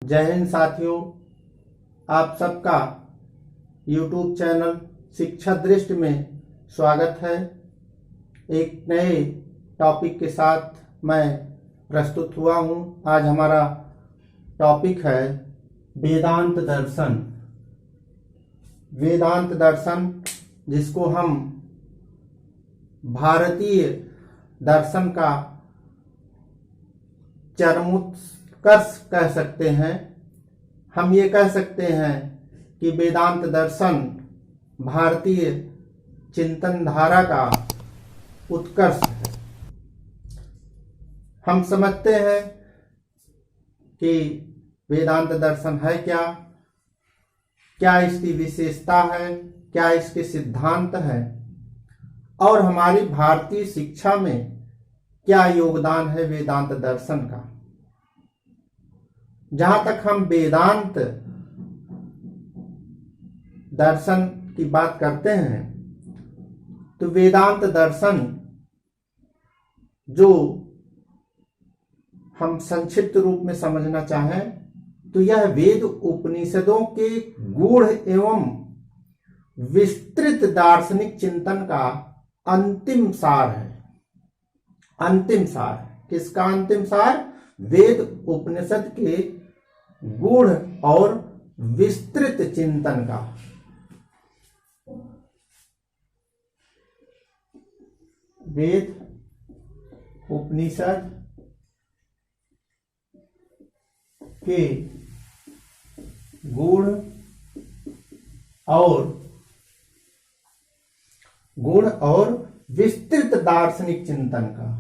जय हिंद साथियों, आप सबका YouTube चैनल शिक्षा दृष्टि में स्वागत है। एक नए टॉपिक के साथ मैं प्रस्तुत हुआ हूँ। आज हमारा टॉपिक है वेदांत दर्शन। वेदांत दर्शन जिसको हम भारतीय दर्शन का चरमोत्कर्ष कह सकते हैं। हम ये कह सकते हैं कि वेदांत दर्शन भारतीय चिंतन धारा का उत्कर्ष है। हम समझते हैं कि वेदांत दर्शन है क्या, क्या इसकी विशेषता है, क्या इसके सिद्धांत हैं और हमारी भारतीय शिक्षा में क्या योगदान है वेदांत दर्शन का। जहां तक हम वेदांत दर्शन की बात करते हैं तो वेदांत दर्शन जो हम संक्षिप्त रूप में समझना चाहें तो यह वेद उपनिषदों के गूढ़ एवं विस्तृत दार्शनिक चिंतन का अंतिम सार है। अंतिम सार किसका अंतिम सार? वेद उपनिषद के गूढ़ और विस्तृत चिंतन का। वेद उपनिषद के गूढ़ और विस्तृत दार्शनिक चिंतन का।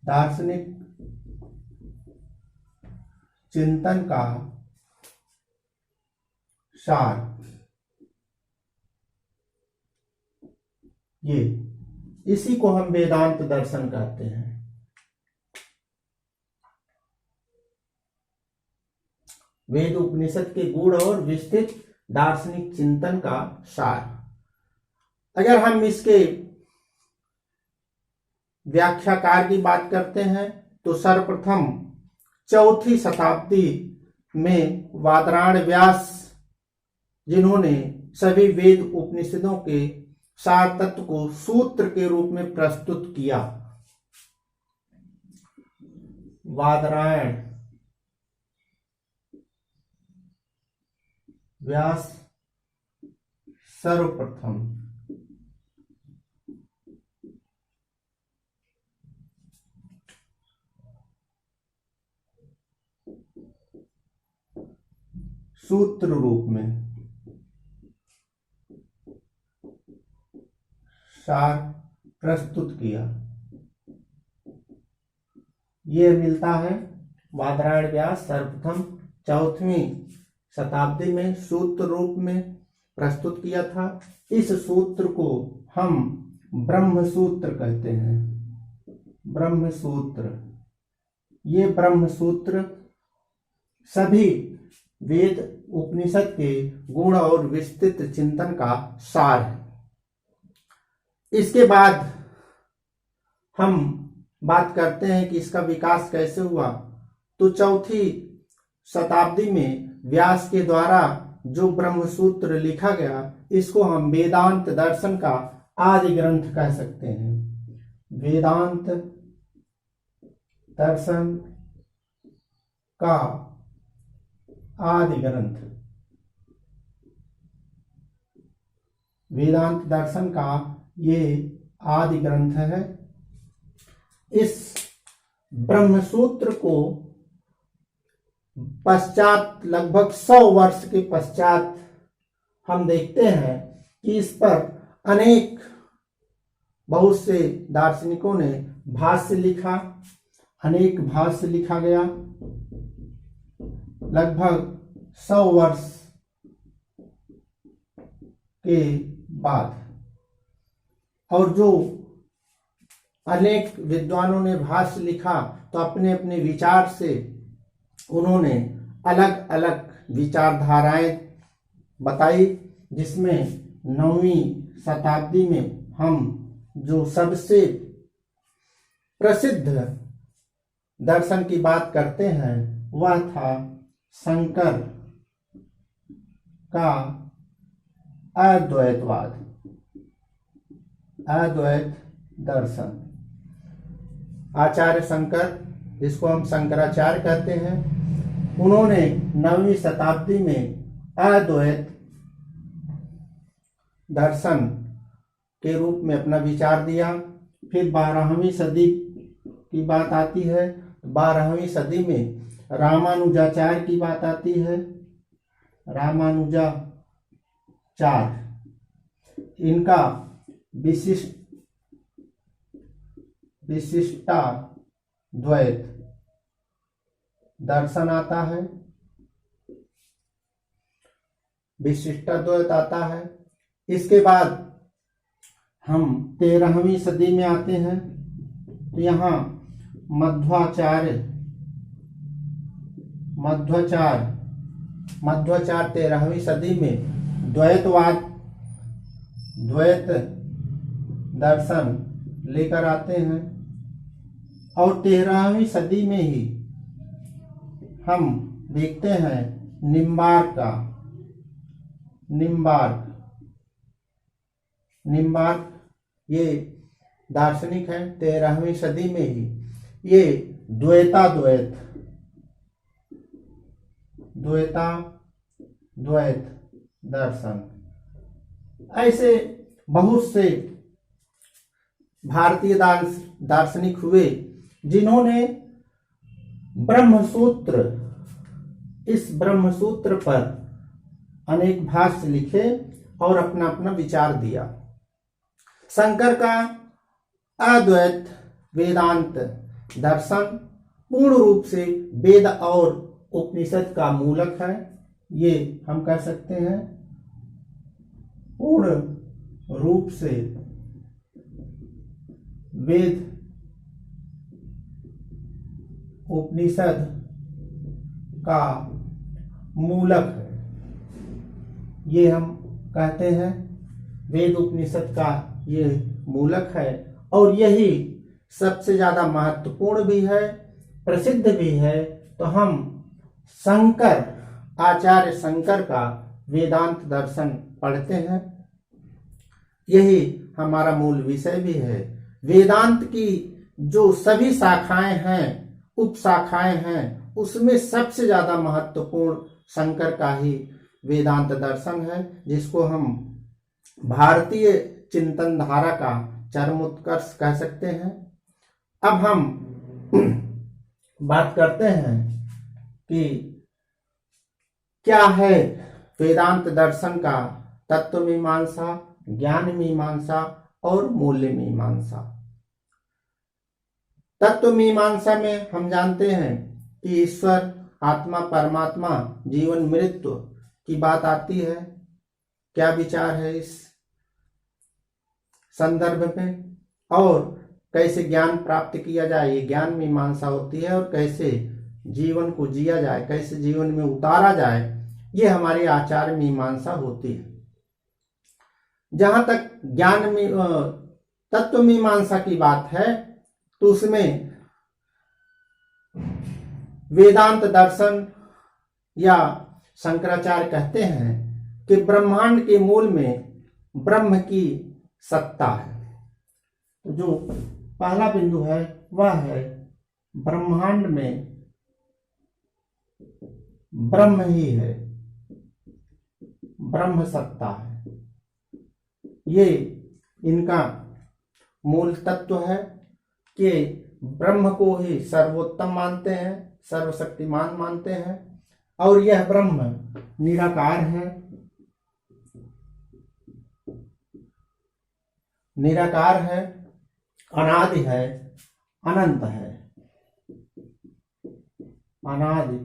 दार्शनिक चिंतन का सार ये इसी को हम वेदांत दर्शन कहते हैं। वेद उपनिषद के गूढ़ और विस्तृत दार्शनिक चिंतन का सार। अगर हम इसके व्याख्याकार की बात करते हैं तो सर्वप्रथम 4वीं शताब्दी में वादरायण व्यास, जिन्होंने सभी वेद उपनिषदों के सार तत्व को सूत्र के रूप में प्रस्तुत किया। वादरायण व्यास सर्वप्रथम सूत्र रूप में सार प्रस्तुत किया। यह मिलता है वादरायण व्यास सर्वप्रथम 4वीं शताब्दी में सूत्र रूप में प्रस्तुत किया था। इस सूत्र को हम ब्रह्म सूत्र कहते हैं। ब्रह्म सूत्र, ये ब्रह्म सूत्र सभी वेद उपनिषद के गुण और विस्तृत चिंतन का सार है। इसके बाद हम बात करते हैं कि इसका विकास कैसे हुआ। तो 4वीं शताब्दी में व्यास के द्वारा जो ब्रह्म सूत्र लिखा गया, इसको हम वेदांत दर्शन का आदि ग्रंथ कह सकते हैं। वेदांत दर्शन का आदि ग्रंथ, वेदांत दर्शन का ये आदि ग्रंथ है। इस ब्रह्मसूत्र को पश्चात लगभग 100 वर्ष के पश्चात हम देखते हैं कि इस पर बहुत से दार्शनिकों ने भाष्य लिखा। अनेक भाष्य लिखा गया लगभग 100 वर्ष के बाद। और जो अनेक विद्वानों ने भाष्य लिखा तो अपने अपने विचार से उन्होंने अलग अलग विचारधाराएं बताई, जिसमें 9वीं शताब्दी में हम जो सबसे प्रसिद्ध दर्शन की बात करते हैं वह था शंकर का अद्वैतवाद, अद्वैत दर्शन। आचार्य शंकर, जिसको हम शंकराचार्य कहते हैं, उन्होंने 9वीं शताब्दी में अद्वैत दर्शन के रूप में अपना विचार दिया। फिर 12वीं सदी की बात आती है, 12वीं सदी में रामानुजाचार्य की बात आती है। रामानुजाचार्य, इनका विशिष्टाद्वैत दर्शन आता है, विशिष्टाद्वैत आता है। इसके बाद हम 13वीं सदी में आते हैं, तो यहाँ मध्वाचार्य 13वीं सदी में द्वैतवाद, द्वैत दर्शन लेकर आते हैं। और 13वीं सदी में ही हम देखते हैं निम्बार्क, ये दार्शनिक है 13वीं सदी में ही। ये द्वैत दर्शन, ऐसे बहुत से भारतीय दार्शनिक हुए जिन्होंने ब्रह्मसूत्र, इस ब्रह्मसूत्र पर अनेक भाष्य लिखे और अपना अपना विचार दिया। शंकर का अद्वैत वेदांत दर्शन पूर्ण रूप से वेद और उपनिषद का मूलक है, ये हम कह सकते हैं। पूर्ण रूप से वेद उपनिषद का मूलक है, ये हम कहते हैं। वेद उपनिषद का ये मूलक है और यही सबसे ज्यादा महत्वपूर्ण भी है, प्रसिद्ध भी है। तो हम शंकर, आचार्य शंकर का वेदांत दर्शन पढ़ते हैं, यही हमारा मूल विषय भी है। वेदांत की जो सभी शाखाएं हैं, उपशाखाएं हैं, उसमें सबसे ज्यादा महत्वपूर्ण शंकर का ही वेदांत दर्शन है, जिसको हम भारतीय चिंतन धारा का चरमोत्कर्ष कह सकते हैं। अब हम बात करते हैं कि क्या है वेदांत दर्शन का तत्व मीमांसा, ज्ञान मीमांसा और मूल्य मीमांसा। तत्व मीमांसा में हम जानते हैं कि ईश्वर, आत्मा, परमात्मा, जीवन, मृत्यु की बात आती है। क्या विचार है इस संदर्भ में और कैसे ज्ञान प्राप्त किया जाए, ये ज्ञान मीमांसा होती है। और कैसे जीवन को जिया जाए, कैसे जीवन में उतारा जाए, ये हमारी आचार मीमांसा होती है। जहां तक ज्ञान तत्व मीमांसा की बात है, तो उसमें वेदांत दर्शन या शंकराचार्य कहते हैं कि ब्रह्मांड के मूल में ब्रह्म की सत्ता है। तो जो पहला बिंदु है वह है ब्रह्मांड में ब्रह्म ही है, ब्रह्म सत्ता है। ये इनका मूल तत्व है कि ब्रह्म को ही सर्वोत्तम मानते हैं, सर्वशक्तिमान मानते हैं। और यह ब्रह्म निराकार है, निराकार है, अनादि है, अनंत है। अनादि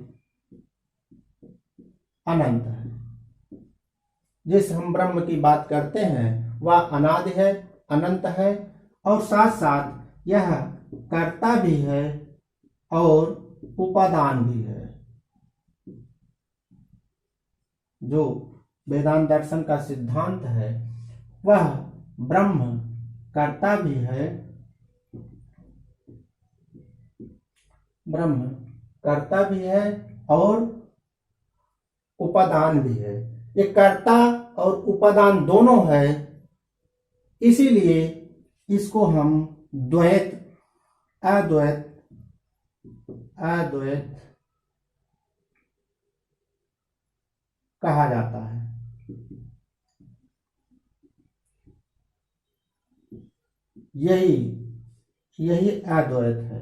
अनंत है। जिस हम ब्रह्म की बात करते हैं वह अनादि है, अनंत है और साथ साथ यह कर्ता भी है और उपादान भी है। जो वेदांत दर्शन का सिद्धांत है वह ब्रह्म कर्ता भी है ब्रह्म कर्ता भी है और उपादान भी है। ये कर्ता और उपादान दोनों है, इसीलिए इसको हम द्वैत अद्वैत कहा जाता है। यही अद्वैत है,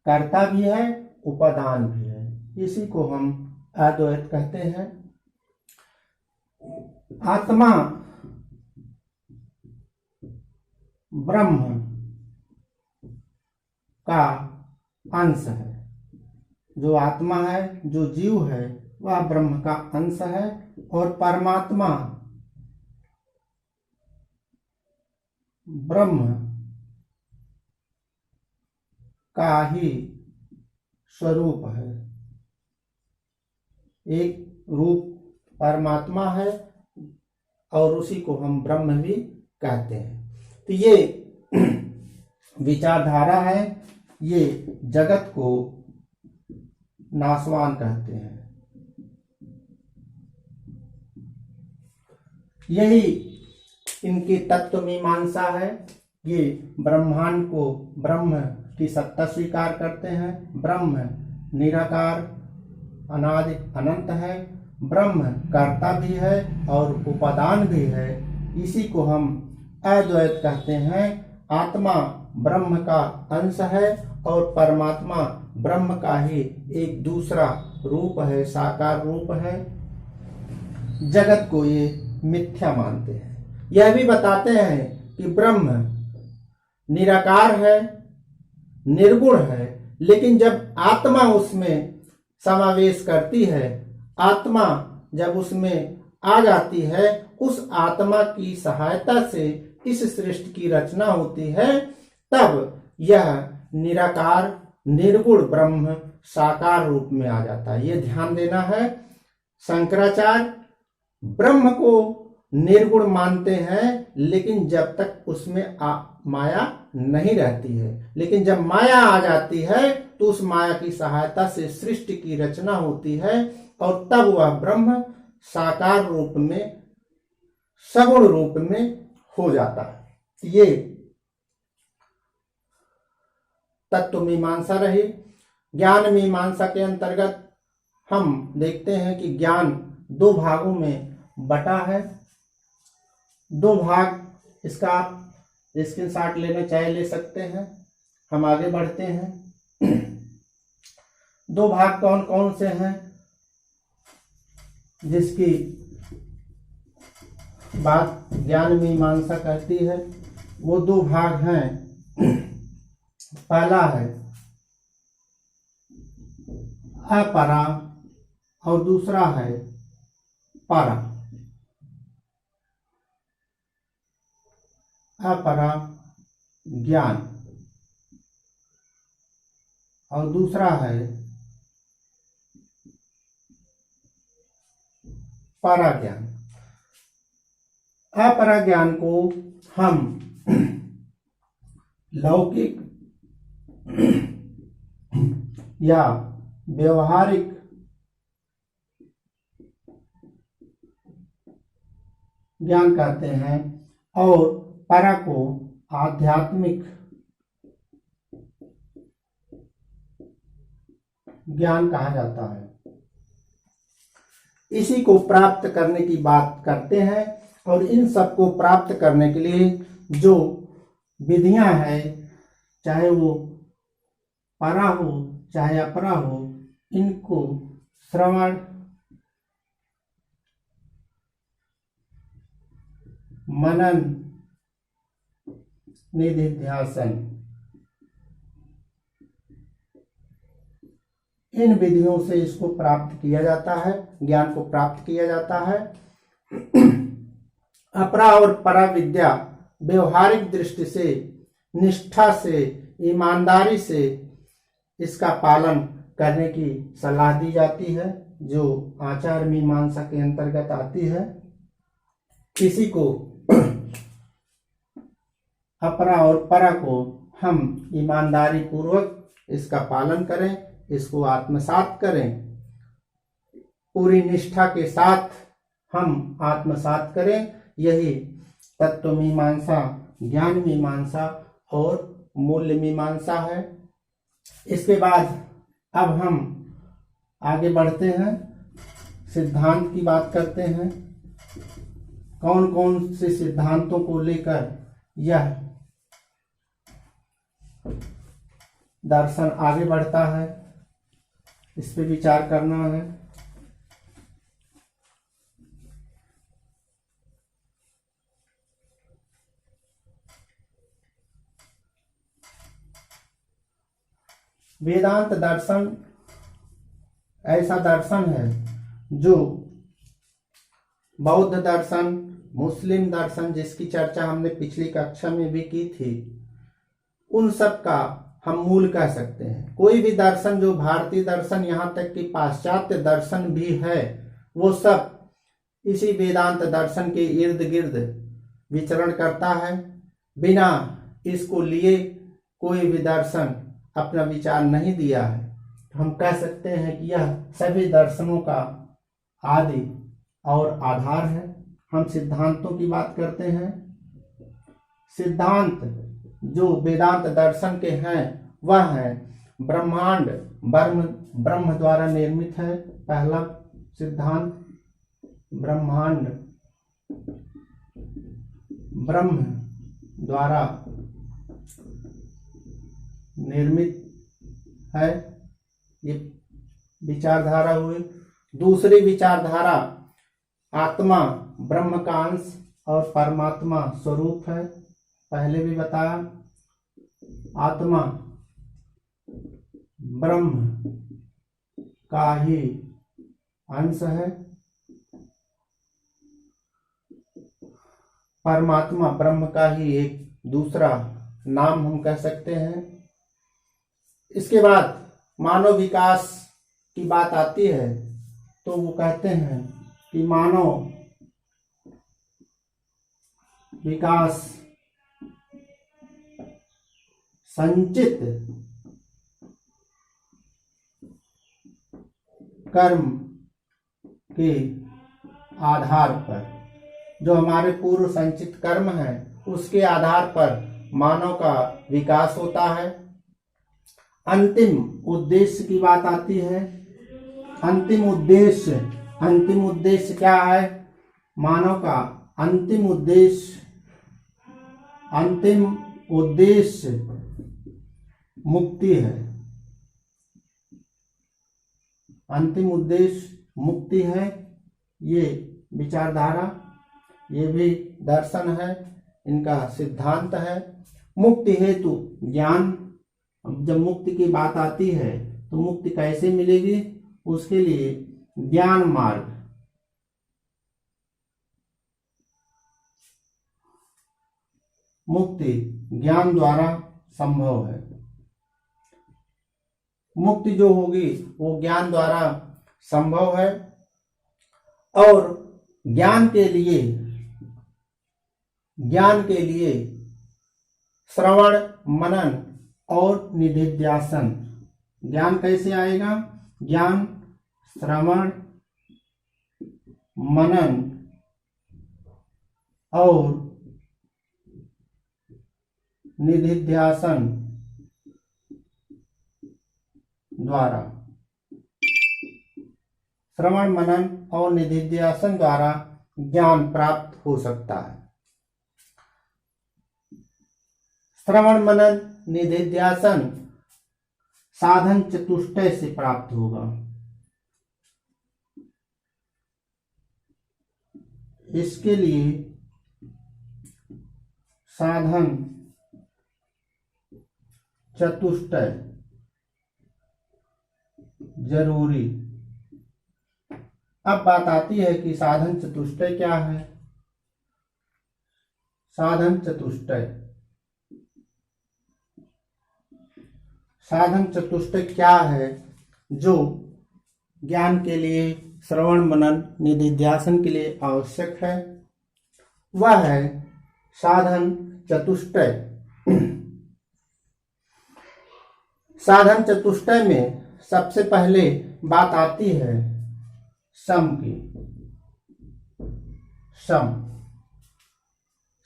कर्ता भी है उपादान भी है, इसी को हम अद्वैत कहते हैं। आत्मा ब्रह्म का अंश है। जो आत्मा है, जो जीव है, वह ब्रह्म का अंश है और परमात्मा ब्रह्म का ही स्वरूप है। एक रूप परमात्मा है और उसी को हम ब्रह्म भी कहते हैं। तो ये विचारधारा है, ये जगत को नासवान कहते हैं। यही इनकी तत्व मीमांसा है। ये ब्रह्मांड को ब्रह्म की सत्ता स्वीकार करते हैं। ब्रह्म निराकार अनादि अनंत है, ब्रह्म कर्ता भी है और उपादान भी है, इसी को हम अद्वैत कहते हैं। आत्मा ब्रह्म का अंश है और परमात्मा ब्रह्म का ही एक दूसरा रूप है, साकार रूप है। जगत को ये मिथ्या मानते हैं। यह भी बताते हैं कि ब्रह्म निराकार है, निर्गुण है, लेकिन जब आत्मा उसमें समावेश करती है, आत्मा जब उसमें आ जाती है, उस आत्मा की सहायता से इस सृष्टि की रचना होती है, तब यह निराकार निर्गुण ब्रह्म साकार रूप में आ जाता है। ये ध्यान देना है। शंकराचार्य ब्रह्म को निर्गुण मानते हैं, लेकिन जब तक उसमें माया नहीं रहती है, लेकिन जब माया आ जाती है तो उस माया की सहायता से सृष्टि की रचना होती है और तब वह ब्रह्म साकार रूप में, सगुण रूप में हो जाता है। ये तत्व मीमांसा रही। ज्ञान मीमांसा के अंतर्गत हम देखते हैं कि ज्ञान दो भागों में बटा है। दो भाग, इसका आप स्क्रीनशॉट लेना चाहे ले सकते हैं। हम आगे बढ़ते हैं। दो भाग कौन कौन से हैं जिसकी बात ज्ञान मीमांसा कहती है? वो दो भाग हैं। पहला है अपरा और दूसरा है परा। अपरा ज्ञान और दूसरा है परा ज्ञान। अपरा ज्ञान को हम लौकिक या व्यवहारिक ज्ञान कहते हैं और परा को आध्यात्मिक ज्ञान कहा जाता है। इसी को प्राप्त करने की बात करते हैं और इन सब को प्राप्त करने के लिए जो विधियां हैं, चाहे वो परा हो चाहे अपरा हो, इनको श्रवण, मनन, निधिध्यासन, इन विधियों से इसको प्राप्त किया जाता है, ज्ञान को प्राप्त किया जाता है। अपरा और परा विद्या व्यवहारिक दृष्टि से, निष्ठा से, ईमानदारी से इसका पालन करने की सलाह दी जाती है, जो आचार मीमांसा के अंतर्गत आती है। इसी को अपरा और परा को हम ईमानदारी पूर्वक इसका पालन करें, इसको आत्मसात करें, पूरी निष्ठा के साथ हम आत्मसात करें। यही तत्व मीमांसा, ज्ञान मीमांसा और मूल्य मीमांसा है। इसके बाद अब हम आगे बढ़ते हैं, सिद्धांत की बात करते हैं। कौन कौन से सिद्धांतों को लेकर यह दर्शन आगे बढ़ता है, इस पे विचार करना है। वेदांत दर्शन ऐसा दर्शन है जो बौद्ध दर्शन, मुस्लिम दर्शन, जिसकी चर्चा हमने पिछली कक्षा में भी की थी, उन सब का हम मूल कह सकते हैं। कोई भी दर्शन जो भारतीय दर्शन, यहाँ तक कि पाश्चात्य दर्शन भी है, वो सब इसी वेदांत दर्शन के इर्द गिर्द विचरण करता है। बिना इसको लिए कोई भी दर्शन अपना विचार नहीं दिया है। तो हम कह सकते हैं कि यह सभी दर्शनों का आदि और आधार है। हम सिद्धांतों की बात करते हैं। सिद्धांत जो वेदांत दर्शन के हैं वह है ब्रह्मांड ब्रह्म द्वारा निर्मित है। पहला सिद्धांत, ब्रह्मांड ब्रह्म द्वारा निर्मित है, ये विचारधारा हुई। दूसरी विचारधारा, आत्मा ब्रह्म का अंश और परमात्मा स्वरूप है। पहले भी बताया, आत्मा ब्रह्म का ही अंश है, परमात्मा ब्रह्म का ही एक दूसरा नाम हम कह सकते हैं। इसके बाद मानव विकास की बात आती है तो वो कहते हैं कि मानव विकास संचित कर्म के आधार पर, जो हमारे पूर्व संचित कर्म हैं उसके आधार पर मानव का विकास होता है। अंतिम उद्देश्य की बात आती है। अंतिम उद्देश्य क्या है? मानव का अंतिम उद्देश्य मुक्ति है। अंतिम उद्देश्य मुक्ति है। ये विचारधारा, ये भी दर्शन है, इनका सिद्धांत है। मुक्ति हेतु ज्ञान। जब मुक्ति की बात आती है तो मुक्ति कैसे मिलेगी? उसके लिए ज्ञान मार्ग, मुक्ति ज्ञान द्वारा संभव है। मुक्ति जो होगी वो ज्ञान द्वारा संभव है। और ज्ञान के लिए श्रवण, मनन और निधिध्यासन। ज्ञान कैसे आएगा? ज्ञान श्रवण, मनन और निधिध्यासन द्वारा, श्रवण, मनन और निधिध्यासन द्वारा ज्ञान प्राप्त हो सकता है। श्रवण, मनन, निधिध्यासन साधन चतुष्टय से प्राप्त होगा। इसके लिए साधन चतुष्टय जरूरी। अब बात आती है कि साधन चतुष्टय क्या है? साधन चतुष्टय क्या है जो ज्ञान के लिए, श्रवण, मनन, निधिध्यासन के लिए आवश्यक है? वह है साधन चतुष्टय। साधन चतुष्टय में सबसे पहले बात आती है सम की। सम,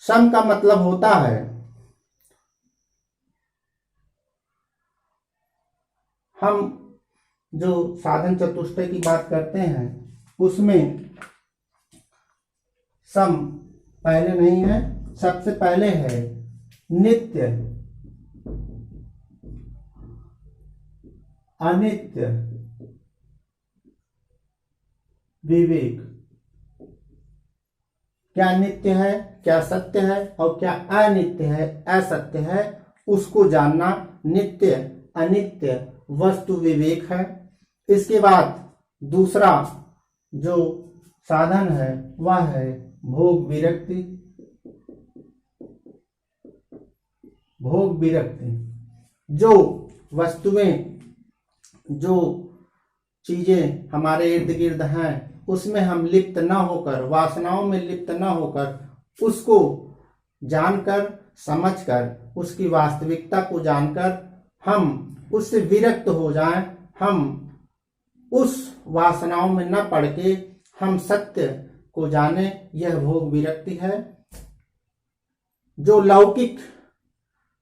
सम का मतलब होता है हम जो साधन चतुष्टय की बात करते हैं उसमें सम पहले नहीं है, सबसे पहले है नित्य, अनित्य, विवेक। क्या नित्य है, क्या सत्य है और क्या अनित्य है, असत्य है, उसको जानना नित्य अनित्य वस्तु विवेक है। इसके बाद दूसरा जो साधन है वह है भोग विरक्ति। भोग विरक्ति, जो वस्तुएं, जो चीजें हमारे इर्द गिर्द हैं उसमें हम लिप्त न होकर, वासनाओं में लिप्त न होकर, उसको जानकर समझकर, उसकी वास्तविकता को जानकर हम उससे विरक्त हो जाएं, हम उस वासनाओं में न पड़ के हम सत्य को जाने, यह भोग विरक्ति है। जो लौकिक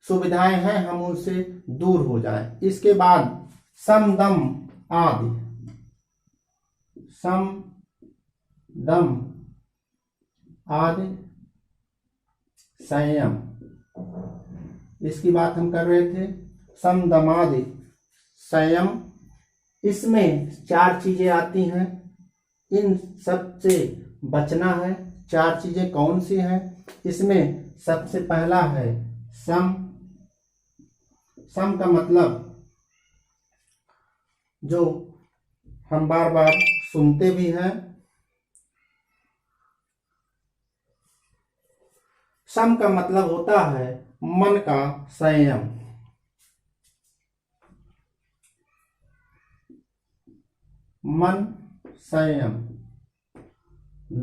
सुविधाएं हैं हम उनसे दूर हो जाएं। इसके बाद सम दम आदि, सम दम आदि संयम, इसकी बात हम कर रहे थे। सम दम आदि संयम, इसमें 4 चीजें आती हैं, इन सब से बचना है। 4 चीजें कौन सी हैं? इसमें सबसे पहला है सम। सम का मतलब जो हम बार बार सुनते भी हैं, सम का मतलब होता है मन का संयम। मन संयम।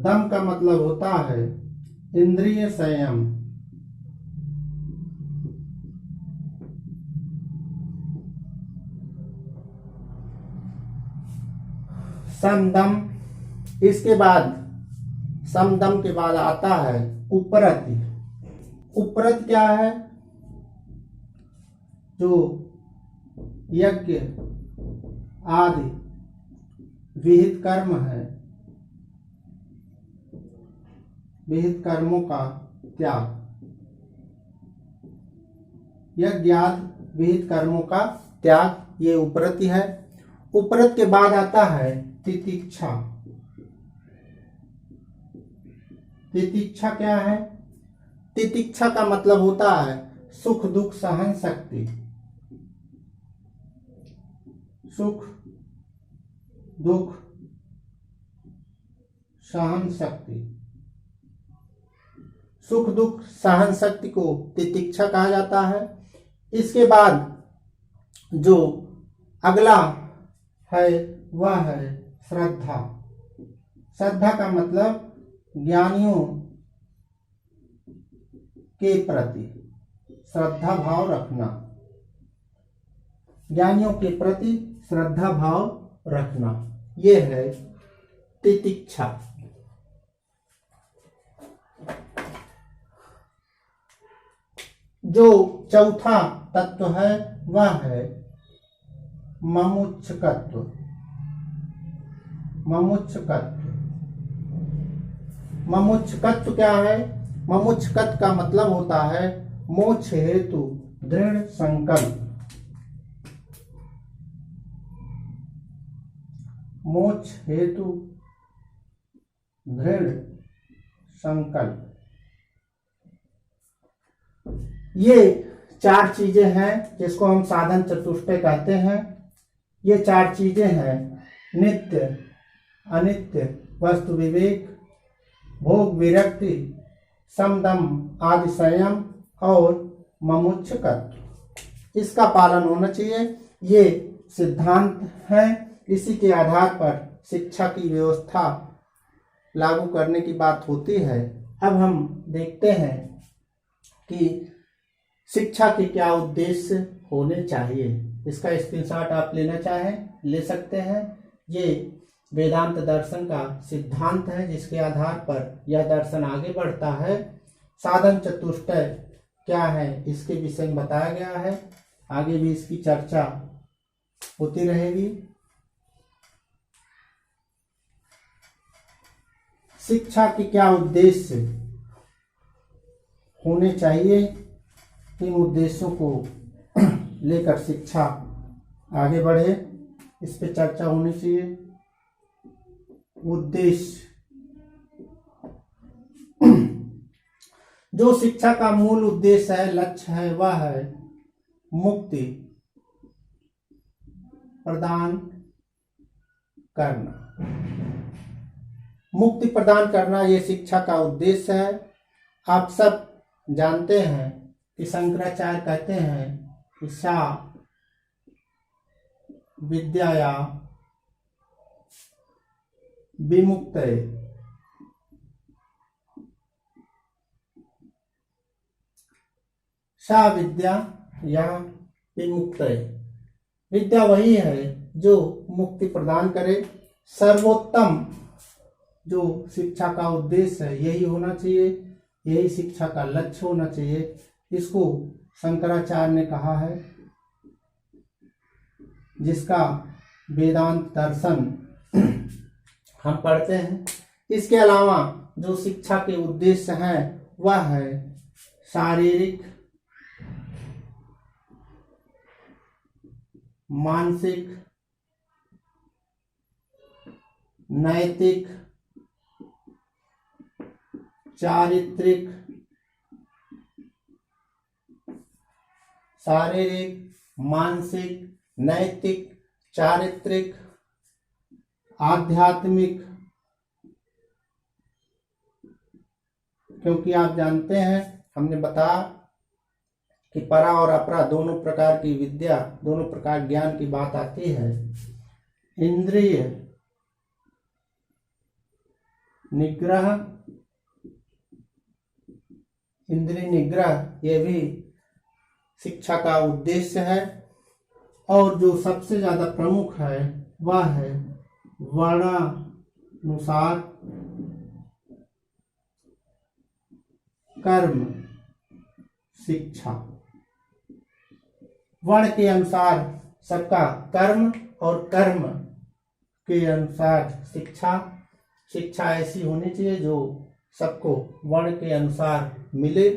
दम का मतलब होता है इंद्रिय संयम। समदम। इसके बाद समदम के बाद आता है उपरति। उपरत क्या है? जो यज्ञ आदि विहित कर्म है, विहित कर्मों का त्याग, यज्ञ आदि विहित कर्मों का त्याग, ये उपरति है। उपरत के बाद आता है तितिक्षा। तितिक्षा क्या है? तितिक्षा का मतलब होता है सुख दुख सहन शक्ति। सुख दुख सहन शक्ति। सुख दुख सहन शक्ति को तितिक्षा कहा जाता है। इसके बाद जो अगला है वह है श्रद्धा। श्रद्धा का मतलब ज्ञानियों के प्रति श्रद्धा भाव रखना। ज्ञानियों के प्रति श्रद्धा भाव रखना, ये है तितिक्षा। जो चौथा तत्व है वह है ममुच्छकत्व। ममुच्छकत्व। ममुच्छकत्व क्या है? ममुच्छकत्व का मतलब होता है मोक्ष हेतु दृढ़ संकल्प। मोक्ष हेतु दृढ़ संकल्प। ये 4 चीजें हैं जिसको हम साधन चतुष्टय कहते हैं। ये 4 चीजें हैं नित्य अनित्य वस्तु विवेक, भोग विरक्ति, समदम आदि संयम और ममुच्छकत्व। इसका पालन होना चाहिए। ये सिद्धांत है, इसी के आधार पर शिक्षा की व्यवस्था लागू करने की बात होती है। अब हम देखते हैं कि शिक्षा के क्या उद्देश्य होने चाहिए। इसका स्क्रीनशॉट आप लेना चाहें ले सकते हैं। ये वेदांत दर्शन का सिद्धांत है जिसके आधार पर यह दर्शन आगे बढ़ता है। साधन चतुष्टय क्या है इसके विषय में बताया गया है, आगे भी इसकी चर्चा होती रहेगी। शिक्षा के क्या उद्देश्य होने चाहिए, इन उद्देश्यों को लेकर शिक्षा आगे बढ़े, इस पे चर्चा होनी चाहिए। उद्देश्य, जो शिक्षा का मूल उद्देश्य है, लक्ष्य है, वह है मुक्ति प्रदान करना। मुक्ति प्रदान करना ये शिक्षा का उद्देश्य है। आप सब जानते हैं कि शंकराचार्य कहते हैं कि सा विद्याया विमुक्तये, सा विद्या या विमुक्तये, विद्या वही है जो मुक्ति प्रदान करे। सर्वोत्तम जो शिक्षा का उद्देश्य है यही होना चाहिए, यही शिक्षा का लक्ष्य होना चाहिए। इसको शंकराचार्य ने कहा है, जिसका वेदांत दर्शन हम पढ़ते हैं। इसके अलावा जो शिक्षा के उद्देश्य हैं वह है शारीरिक, मानसिक, नैतिक, चारित्रिक, शारीरिक, मानसिक, नैतिक, चारित्रिक, आध्यात्मिक, क्योंकि आप जानते हैं हमने बताया कि परा और अपरा दोनों प्रकार की विद्या, दोनों प्रकार ज्ञान की बात आती है। इंद्रिय निग्रह, इंद्रिय निग्रह ये भी शिक्षा का उद्देश्य है। और जो सबसे ज्यादा प्रमुख है वह है वर्णानुसार कर्म शिक्षा। वर्ण के अनुसार सबका कर्म और कर्म के अनुसार शिक्षा। शिक्षा ऐसी होनी चाहिए जो सबको वर्ण के अनुसार मिले।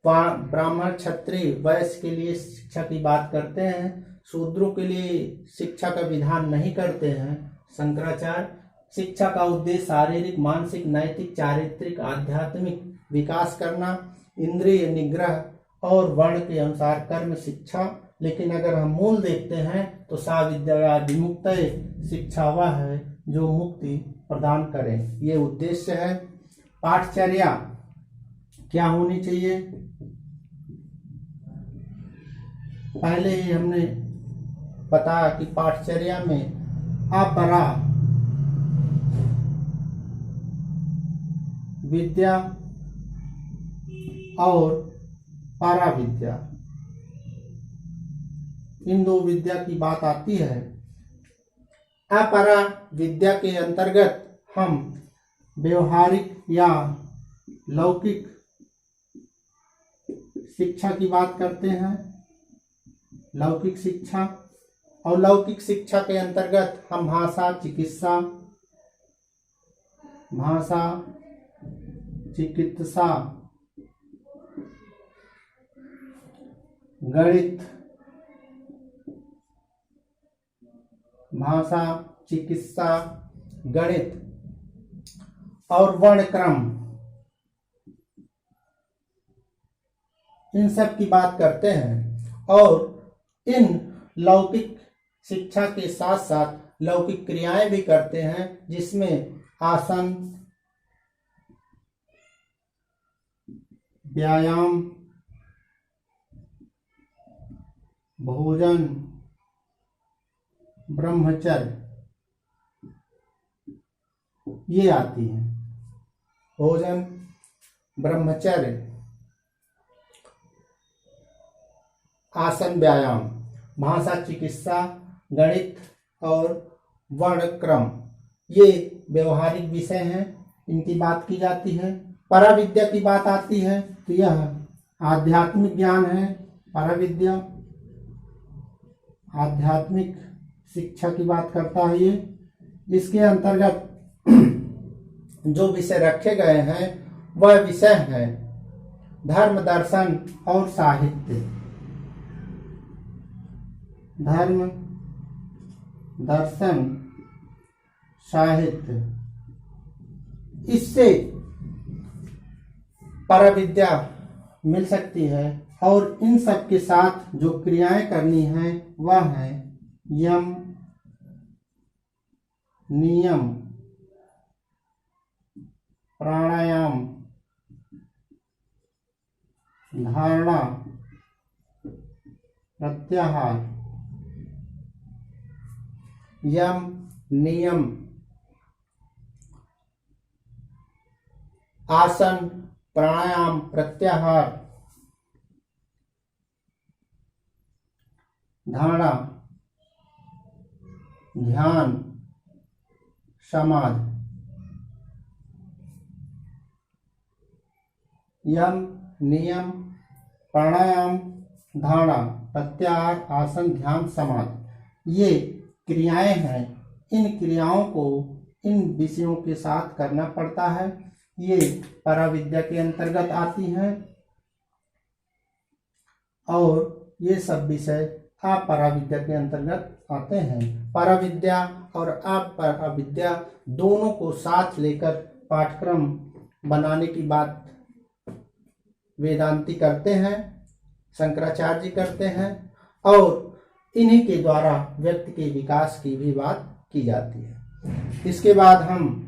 ब्राह्मण, क्षत्रिय, वैश्य के लिए शिक्षा की बात करते हैं, शूद्रों के लिए शिक्षा का विधान नहीं करते हैं शंकराचार्य। शिक्षा का उद्देश्य शारीरिक, मानसिक, नैतिक, चारित्रिक, आध्यात्मिक विकास करना, इंद्रिय निग्रह और वर्ण के अनुसार कर्म शिक्षा। लेकिन अगर हम मूल देखते हैं तो सा विद्या विमुक्तये, शिक्षा वह है जो मुक्ति प्रदान करे, ये उद्देश्य है। पाठचर्या क्या होनी चाहिए, पहले ही हमने बताया कि पाठचर्या में अपरा विद्या और परा विद्या, इन दो विद्या की बात आती है। अपरा विद्या के अंतर्गत हम व्यवहारिक या लौकिक शिक्षा की बात करते हैं, लौकिक शिक्षा। और लौकिक शिक्षा के अंतर्गत हम भाषा, चिकित्सा, भाषा, चिकित्सा, गणित, भाषा, चिकित्सा, गणित और वर्णक्रम, इन सब की बात करते हैं। और इन लौकिक शिक्षा के साथ साथ लौकिक क्रियाएं भी करते हैं, जिसमें आसन, व्यायाम, भोजन, ब्रह्मचर्य ये आती हैं। भोजन, ब्रह्मचर्य, आसन व्यायाम, भाषा चिकित्सा, गणित और वर्णक्रम, ये व्यवहारिक विषय हैं, इनकी बात की जाती है। पराविद्या की बात आती है तो यह आध्यात्मिक ज्ञान है। पराविद्या आध्यात्मिक शिक्षा की बात करता है ये। इसके अंतर्गत जो विषय रखे गए हैं वह विषय है धर्म, दर्शन और साहित्य। धर्म, दर्शन, साहित्य, इससे पराविद्या मिल सकती है। और इन सब के साथ जो क्रियाएं करनी है वह है यम, नियम, प्राणायाम, धारणा, प्रत्याहार। यम, नियम, आसन, प्राणायाम, प्रत्याहार, धारणा, ध्यान, समाधि। यम, नियम, प्राणायाम, धारणा, प्रत्याहार, आसन, ध्यान, समाधि, ये क्रियाएं हैं। इन क्रियाओं को इन विषयों के साथ करना पड़ता है। ये पराविद्या के अंतर्गत आती हैं और ये सब विषय अपराविद्या के अंतर्गत आते हैं। पराविद्या और अपराविद्या दोनों को साथ लेकर पाठ्यक्रम बनाने की बात वेदांती करते हैं, शंकराचार्य जी करते हैं और इन्हीं के द्वारा व्यक्ति के विकास की भी बात की जाती है। इसके बाद हम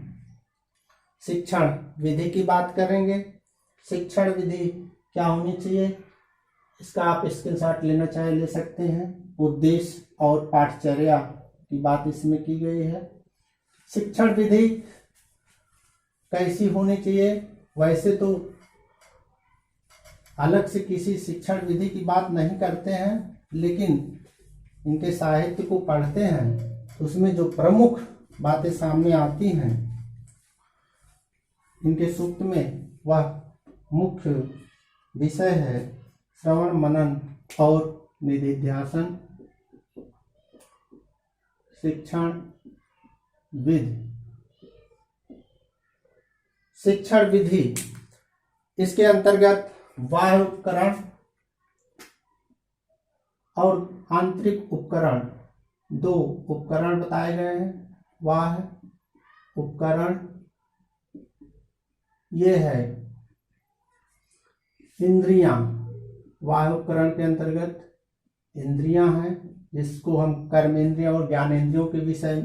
शिक्षण विधि की बात करेंगे। शिक्षण विधि क्या होनी चाहिए, इसका आप स्क्रीनशॉट लेना चाहे ले सकते हैं। उद्देश्य और पाठचर्या की बात इसमें की गई है। शिक्षण विधि कैसी होनी चाहिए, वैसे तो अलग से किसी शिक्षण विधि की बात नहीं करते हैं, लेकिन इनके साहित्य को पढ़ते हैं तो उसमें जो प्रमुख बातें सामने आती हैं इनके सूक्त में, वह मुख्य विषय है श्रवण, मनन और निधिध्यासन। शिक्षण विधि, शिक्षण विधि, इसके अंतर्गत बाह्य उपकरण और आंतरिक उपकरण, दो उपकरण बताए गए हैं। बाह्य उपकरण ये है इंद्रियां, बाह्य उपकरण के अंतर्गत इंद्रियां हैं, जिसको हम कर्मेंद्रियों और ज्ञानेंद्रियों के विषय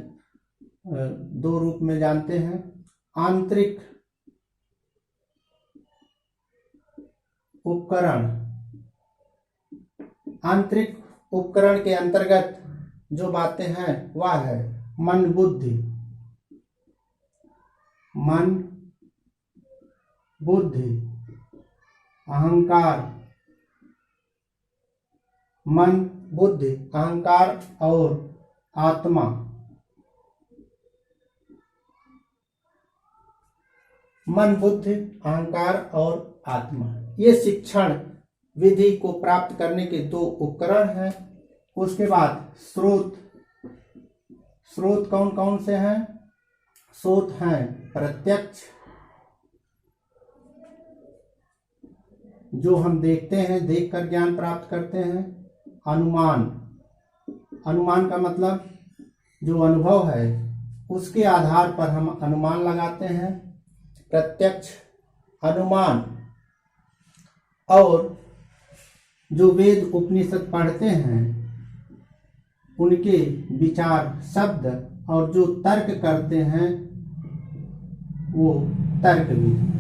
दो रूप में जानते हैं। आंतरिक उपकरण, आंतरिक उपकरण के अंतर्गत जो बातें हैं वह है मन, बुद्धि, मन, बुद्धि, अहंकार, मन, बुद्धि, अहंकार और आत्मा। मन, बुद्धि, अहंकार और आत्मा, ये शिक्षण विधि को प्राप्त करने के दो उपकरण हैं। उसके बाद स्रोत, स्रोत कौन कौन से हैं? स्रोत हैं प्रत्यक्ष, जो हम देखते हैं, देखकर ज्ञान प्राप्त करते हैं। अनुमान, अनुमान का मतलब जो अनुभव है उसके आधार पर हम अनुमान लगाते हैं। प्रत्यक्ष अनुमान, और जो वेद उपनिषद पढ़ते हैं उनके विचार शब्द, और जो तर्क करते हैं वो तर्क विधि।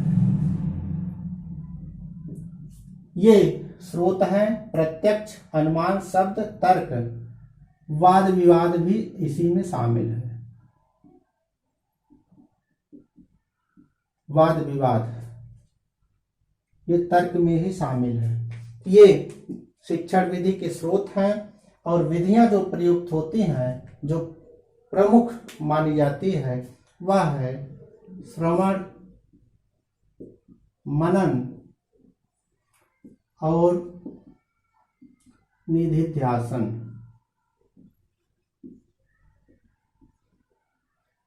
ये स्रोत हैं प्रत्यक्ष, अनुमान, शब्द, तर्क। वाद विवाद भी इसी में शामिल है। वाद विवाद ये तर्क में ही शामिल है। ये शिक्षण विधि के स्रोत हैं और विधियां जो प्रयुक्त होती हैं, जो प्रमुख मानी जाती है, वह है श्रवण, मनन और निधिध्यासन।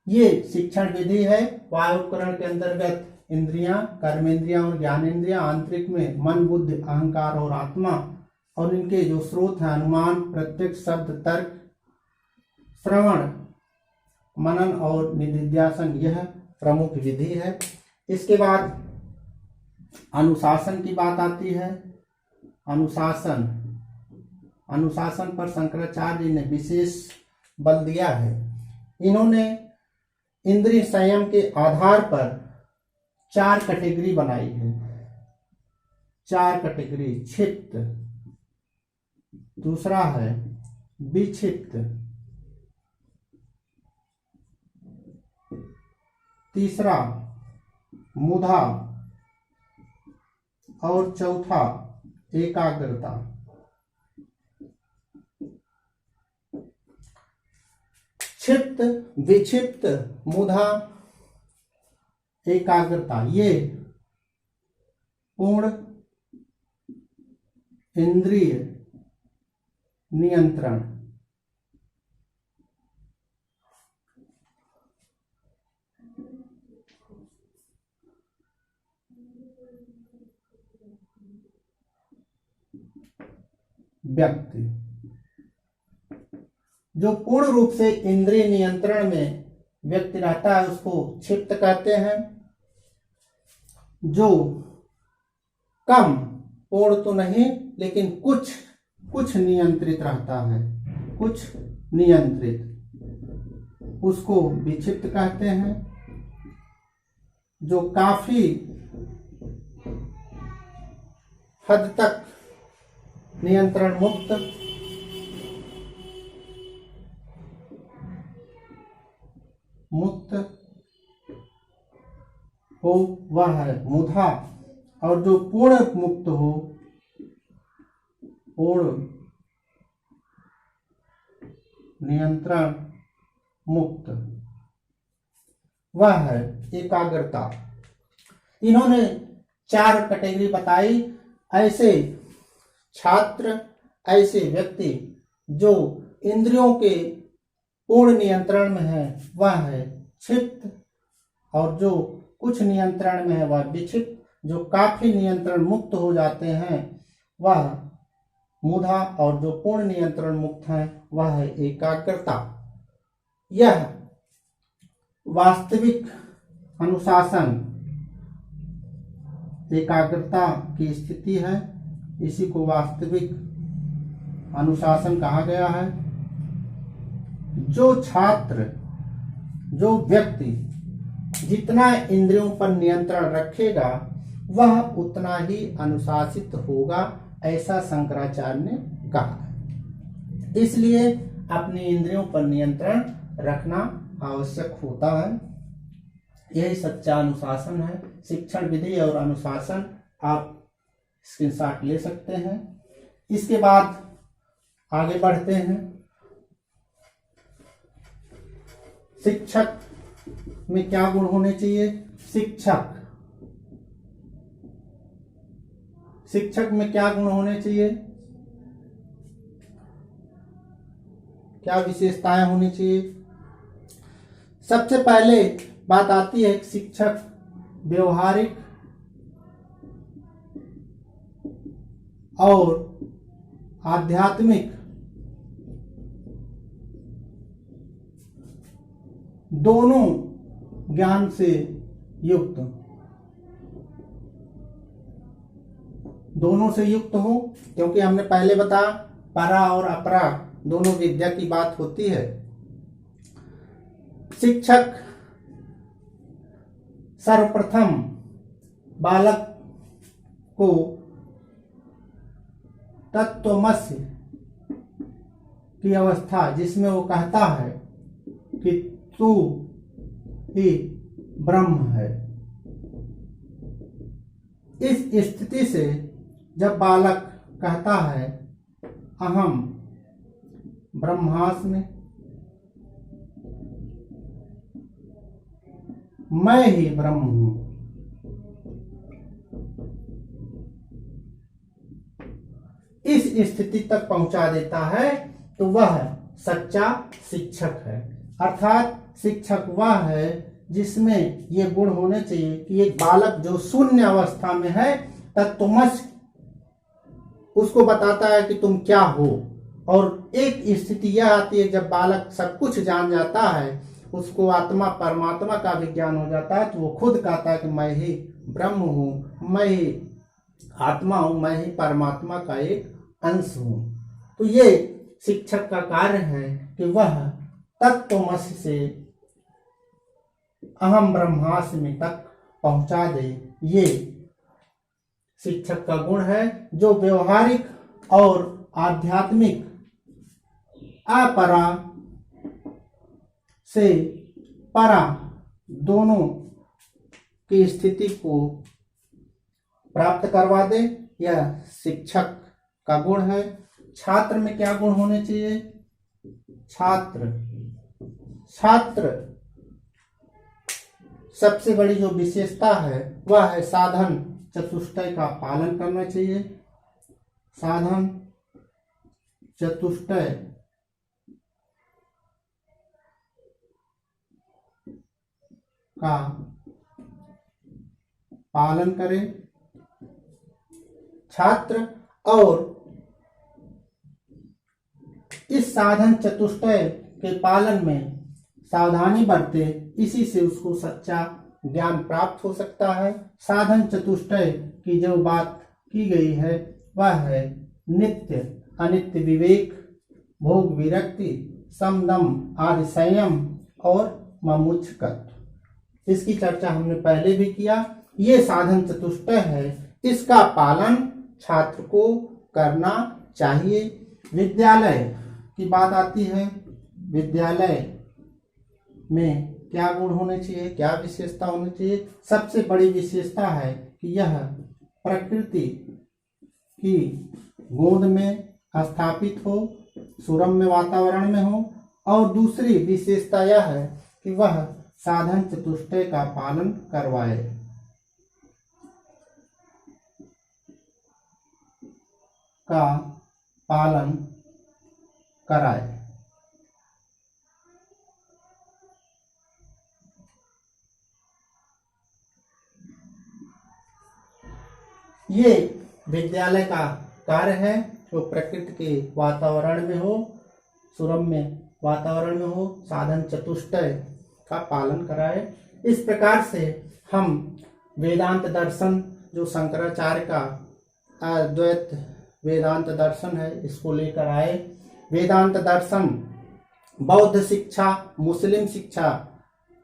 ये शिक्षण विधि है। वायु उपकरण के अंतर्गत इंद्रियां, कर्मेंद्रियां और ज्ञानेंद्रियां, आंतरिक में मन, बुद्धि, अहंकार और आत्मा, और इनके जो स्रोत हैं अनुमान, प्रत्यक्ष, शब्द, तर्क, श्रवण, मनन और निधिध्यासन, यह प्रमुख विधि है। इसके बाद अनुशासन की बात आती है। अनुशासन, अनुशासन पर शंकराचार्य ने विशेष बल दिया है। इन्होंने इंद्रिय संयम के आधार पर 4 कैटेगरी बनाई है। 4 कैटेगरी: क्षिप्त, दूसरा है विक्षिप्त, तीसरा मुधा और चौथा एकाग्रता। क्षिप्त, विक्षिप्त, मुधा, एकाग्रता, ये पूर्ण इंद्रिय नियंत्रण। व्यक्ति जो पूर्ण रूप से इंद्रिय नियंत्रण में व्यक्ति रहता है उसको क्षिप्त कहते हैं। जो कम, पूर्ण तो नहीं लेकिन कुछ नियंत्रित रहता है, कुछ नियंत्रित, उसको विक्षिप्त कहते हैं। जो काफी हद तक नियंत्रण मुक्त हो वह है मुधा, और जो पूर्ण मुक्त हो, पूर्ण नियंत्रण मुक्त, वह है एकाग्रता। इन्होंने 4 कैटेगरी बताई। ऐसे छात्र, ऐसे व्यक्ति जो इंद्रियों के पूर्ण नियंत्रण में है वह है क्षिप्त, और जो कुछ नियंत्रण में है वह विक्षिप्त, जो काफी नियंत्रण मुक्त हो जाते हैं वह मुधा, और जो पूर्ण नियंत्रण मुक्त है वह है एकाग्रता। यह वास्तविक अनुशासन, एकाग्रता की स्थिति है। इसी को वास्तविक अनुशासन कहा गया है। जो छात्र, जो व्यक्ति जितना इंद्रियों पर नियंत्रण रखेगा वह उतना ही अनुशासित होगा, ऐसा शंकराचार्य ने कहा। इसलिए अपनी इंद्रियों पर नियंत्रण रखना आवश्यक होता है। यही सच्चा अनुशासन है। शिक्षण विधि और अनुशासन आप स्क्रीनशॉट ले सकते हैं। इसके बाद आगे बढ़ते हैं। शिक्षक में क्या गुण होने चाहिए? शिक्षक में क्या गुण होने चाहिए? क्या विशेषताएं होनी चाहिए? सबसे पहले बात आती है शिक्षक व्यवहारिक और आध्यात्मिक दोनों ज्ञान से युक्त, दोनों से युक्त हो, क्योंकि हमने पहले बताया परा और अपरा दोनों विद्या की बात होती है। शिक्षक सर्वप्रथम बालक को तत्वमसि की अवस्था, जिसमें वो कहता है कि तू ही ब्रह्म है, इस स्थिति से जब बालक कहता है अहम ब्रह्मास्मि, मैं ही ब्रह्म हूं। इस स्थिति तक पहुंचा देता है तो वह सच्चा शिक्षक है। अर्थात शिक्षक वह है जिसमें ये गुण होने चाहिए कि एक बालक जो शून्य अवस्था में है तत्वमस उसको बताता है कि तुम क्या हो, और एक स्थिति यह आती है जब बालक सब कुछ जान जाता है, उसको आत्मा परमात्मा का भी ज्ञान हो जाता है, तो वो खुद कहता है कि मैं ही ब्रह्म हूँ, मैं ही आत्मा हूँ, मैं ही परमात्मा का एक अंश हूँ। तो ये शिक्षक का कार्य है कि वह तत्वमसि से अहम ब्रह्मास्मि तक पहुंचा दे। ये शिक्षक का गुण है जो व्यवहारिक और आध्यात्मिक अपरा से परा दोनों की स्थिति को प्राप्त करवा दे। यह शिक्षक का गुण है। छात्र में क्या गुण होने चाहिए? छात्र सबसे बड़ी जो विशेषता है वह है साधन चतुष्टय का पालन करना चाहिए। साधन चतुष्टय का पालन करें छात्र, और इस साधन चतुष्टय के पालन में सावधानी बरते, इसी से उसको सच्चा ज्ञान प्राप्त हो सकता है। साधन चतुष्टय की जो बात की गई है वह है नित्य अनित्य विवेक, भोग विरक्ति, समदम आदि संयम और ममुक्षकत्व। इसकी चर्चा हमने पहले भी किया। ये साधन चतुष्टय है, इसका पालन छात्र को करना चाहिए। विद्यालय की बात आती है। विद्यालय में क्या गुण होने चाहिए, क्या विशेषता होनी चाहिए? सबसे बड़ी विशेषता है कि यह प्रकृति की गोद में स्थापित हो, सुरम्य वातावरण में हो, और दूसरी विशेषता यह है कि वह साधन चतुष्टय का पालन करवाए। का पालन कराए। ये विद्यालय का कार्य है जो प्रकृति के वातावरण में हो, सुरम्य वातावरण में हो, साधन चतुष्टय का पालन कराए। इस प्रकार से हम वेदांत दर्शन जो शंकराचार्य का अद्वैत वेदांत दर्शन है इसको लेकर आए। वेदांत दर्शन बौद्ध शिक्षा, मुस्लिम शिक्षा,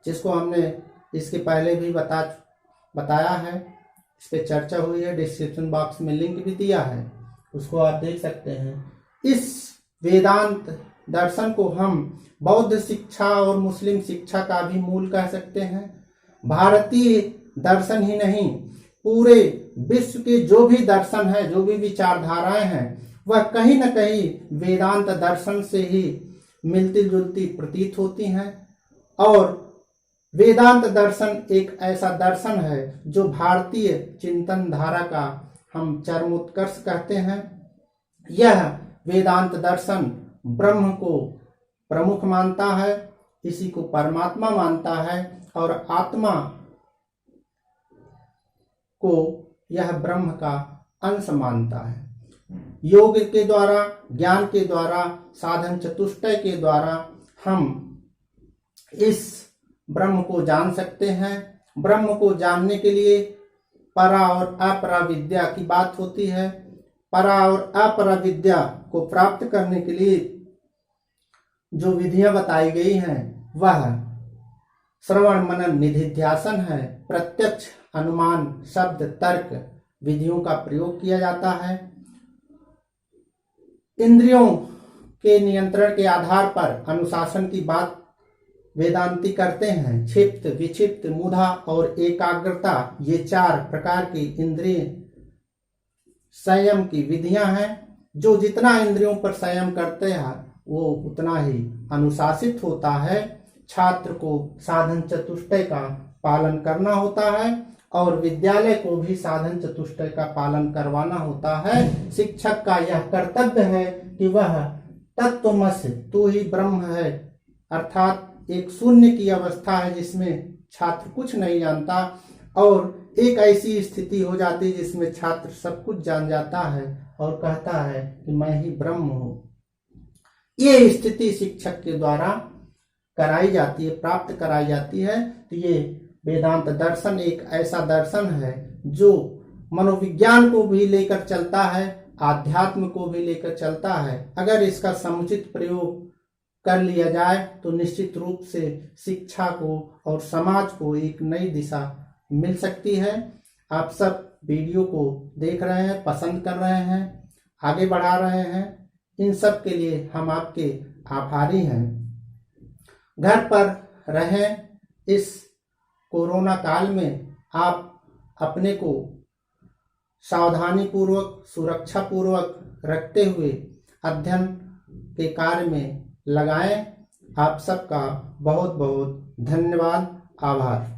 जिसको हमने इसके पहले भी बताया है, इस पे चर्चा हुई है, डिस्क्रिप्शन बॉक्स में लिंक भी दिया है, उसको आप देख सकते हैं। इस वेदांत दर्शन को हम बौद्ध शिक्षा और मुस्लिम शिक्षा का भी मूल कह सकते हैं। भारतीय दर्शन ही नहीं, पूरे विश्व के जो भी दर्शन है, जो भी विचारधाराएं हैं, वह कहीं न कहीं वेदांत दर्शन से ही मिलती जुलती प्रतीत होती हैं। और वेदांत दर्शन एक ऐसा दर्शन है जो भारतीय चिंतन धारा का हम चरमोत्कर्ष कहते हैं। यह वेदांत दर्शन ब्रह्म को प्रमुख मानता है, इसी को परमात्मा मानता है, और आत्मा को यह ब्रह्म का अंश मानता है। योग के द्वारा, ज्ञान के द्वारा, साधन चतुष्टय के द्वारा हम इस ब्रह्म को जान सकते हैं। ब्रह्म को जानने के लिए परा और अपरा विद्या की बात होती है। परा और अपरा विद्या को प्राप्त करने के लिए जो विधियां बताई गई हैं वह श्रवण मनन निधिध्यासन है। प्रत्यक्ष, अनुमान, शब्द, तर्क विधियों का प्रयोग किया जाता है। इंद्रियों के नियंत्रण के आधार पर अनुशासन की बात वेदांती करते हैं। क्षिप्त, विक्षिप्त, मुधा और एकाग्रता, ये 4 प्रकार की इंद्रिय संयम की विधियां हैं। जो जितना इंद्रियों पर संयम करते हैं वो उतना ही अनुशासित होता है। छात्र को साधन चतुष्टय का पालन करना होता है और विद्यालय को भी साधन चतुष्टय का पालन करवाना होता है। शिक्षक का यह कर्तव्य है कि वह तत्वमसि तू ही ब्रह्म है, अर्थात एक शून्य की अवस्था है जिसमें छात्र कुछ नहीं जानता, और एक ऐसी स्थिति हो जाती है जिसमें छात्र सब कुछ जान जाता है और कहता है कि मैं ही ब्रह्म हूं। ये स्थिति शिक्षक के द्वारा कराई जाती है, प्राप्त कराई जाती है। तो ये वेदांत दर्शन एक ऐसा दर्शन है जो मनोविज्ञान को भी लेकर चलता है, आध्यात्म को भी लेकर चलता है। अगर इसका समुचित प्रयोग कर लिया जाए तो निश्चित रूप से शिक्षा को और समाज को एक नई दिशा मिल सकती है। आप सब वीडियो को देख रहे हैं, पसंद कर रहे हैं, आगे बढ़ा रहे हैं, इन सब के लिए हम आपके आभारी हैं। घर पर रहें, इस कोरोना काल में आप अपने को सावधानी पूर्वक, सुरक्षा पूर्वक रखते हुए अध्ययन के कार्य में लगाएं। आप सबका बहुत बहुत धन्यवाद, आभार।